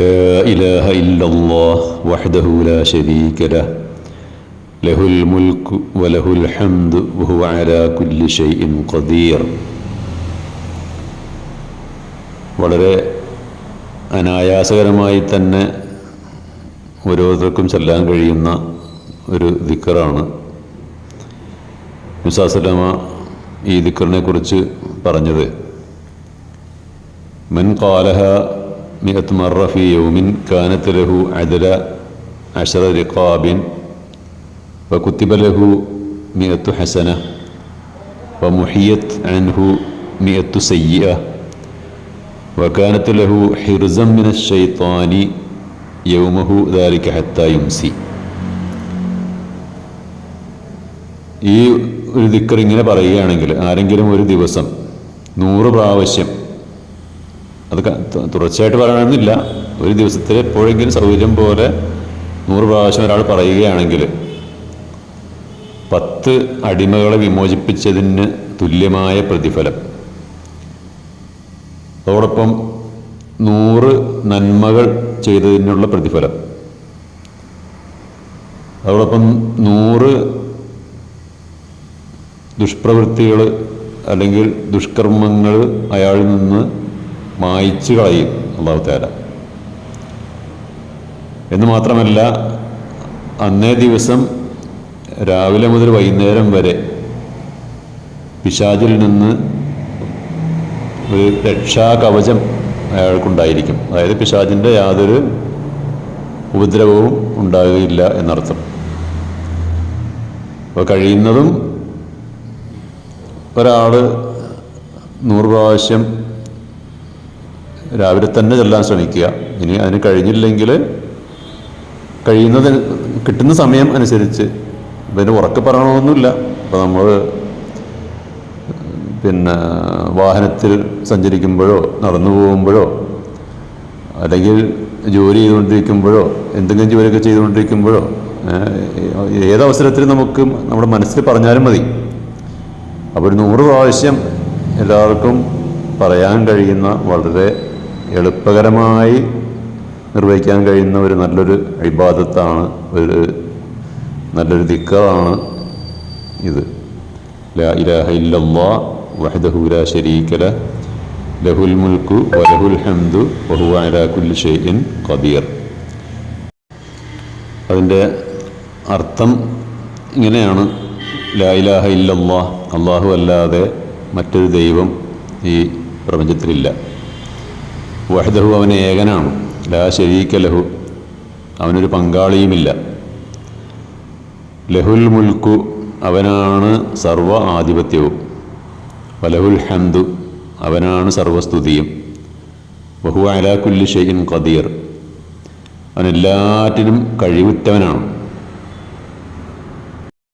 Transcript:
لا إله إلا الله وحده لا شريك له له الملك وله الحمد وهو على كل شيء قدير. വളരെ അനായാസകരമായി തന്നെ ഓരോരുത്തർക്കും ചൊല്ലാൻ കഴിയുന്ന ഒരു ദിക്റാണ്. നബി സല്ലല്ലാഹു അലൈഹി വസല്ലമ ഈ ദിക്റിനെ കുറിച്ച് പറഞ്ഞത്, മൻ ഖാലഹ മിഅത്ത് മർറ ഫീ യൗമിൻ കാനത് ലഹു അദല 10 റിഖാബിൻ വകുതിബ ലഹു 100 ഹസന വമുഹിയത് അൻഹു 100 സയ്യിഅ വകാനത് ലഹു ഹിർസൻ മിനശ് ശൈത്വാനി യൗമഹു ദാലിക ഹത്താ യുംസി. ഈ ഒരു ദിക്ർ ഇങ്ങനെ പറയുകയാണെങ്കിൽ ആരെങ്കിലും ഒരു ദിവസം 100 പ്രാവശ്യം, അത് തുടർച്ചയായിട്ട് പറയണമെന്നില്ല, ഒരു ദിവസത്തിൽ എപ്പോഴെങ്കിലും സൗകര്യം പോലെ 100 പ്രാവശ്യം ഒരാൾ പറയുകയാണെങ്കിൽ 10 അടിമകളെ വിമോചിപ്പിച്ചതിന് തുല്യമായ പ്രതിഫലം. അതോടൊപ്പം 100 നന്മകൾ ചെയ്തതിനുള്ള പ്രതിഫലം. അതോടൊപ്പം 100 ദുഷ്പ്രവൃത്തികൾ അല്ലെങ്കിൽ ദുഷ്കർമ്മങ്ങൾ അയാളിൽ നിന്ന് മായ്ച്ചു കളയും അല്ലാഹു തആല. എന്ന് മാത്രമല്ല, അന്നേ ദിവസം രാവിലെ മുതൽ വൈകുന്നേരം വരെ പിശാചിൽ നിന്ന് ഒരു രക്ഷാകവചം അയാൾക്കുണ്ടായിരിക്കും. അതായത് പിശാചിൻ്റെ യാതൊരു ഉപദ്രവവും ഉണ്ടാകുകയില്ല എന്നർത്ഥം. അപ്പോൾ കഴിയുന്നതും ഒരാൾ 100 പ്രാവശ്യം രാവിലെ തന്നെ ചൊല്ലാൻ ശ്രമിക്കുക. ഇനി അതിന് കഴിഞ്ഞില്ലെങ്കിൽ കഴിയുന്നത് കിട്ടുന്ന സമയം അനുസരിച്ച്, ഇതിന് ഉറക്കെ പറയണമെന്നൊന്നുമില്ല. അപ്പോൾ നമ്മൾ വാഹനത്തിൽ സഞ്ചരിക്കുമ്പോഴോ നടന്നു പോകുമ്പോഴോ അല്ലെങ്കിൽ ജോലി ചെയ്തുകൊണ്ടിരിക്കുമ്പോഴോ എന്തെങ്കിലും ജോലിയൊക്കെ ചെയ്തുകൊണ്ടിരിക്കുമ്പോഴോ ഏതവസരത്തിൽ നമുക്ക് നമ്മുടെ മനസ്സിൽ പറഞ്ഞാലും മതി. അപ്പോൾ 100 പ്രാവശ്യം എല്ലാവർക്കും പറയാൻ കഴിയുന്ന, വളരെ എളുപ്പകരമായി നിർവഹിക്കാൻ കഴിയുന്ന ഒരു നല്ലൊരു ഇബാദത്താണ്, ഒരു നല്ലൊരു ദിക്റാണ് ഇത്. ലാ ഇലാഹ ഇല്ലല്ലാഹ് വഹ്ദഹു ലാ ശരീക ലഹ് ലഹുൽ മുൽക്കു വലഹുൽ ഹംദു വഹുവ അലാ കുല്ലി ഷൈഇൻ ഖദീർ. അതിൻ്റെ അർത്ഥം ഇങ്ങനെയാണ്: ലാ ഇലാഹ ഇല്ലല്ലാഹ്, അല്ലാഹു അല്ലാതെ മറ്റൊരു ദൈവം ഈ പ്രപഞ്ചത്തിലില്ല. വഹ്ദഹു, അവൻ ഏകനാണ്. ലാ ശരീക ലഹു, അവനൊരു പങ്കാളിയുമില്ല. ലഹുൽ മുൽക്കു, അവനാണ് സർവ ആധിപത്യവും. വലഹുൽ ഹംദു, അവനാണ് സർവസ്തുതിയും. വഹുവ അലാ കുല്ലി ഷൈഇൻ ഖദീർ, അവൻ എല്ലാറ്റിനും കഴിവുറ്റവനാണ്.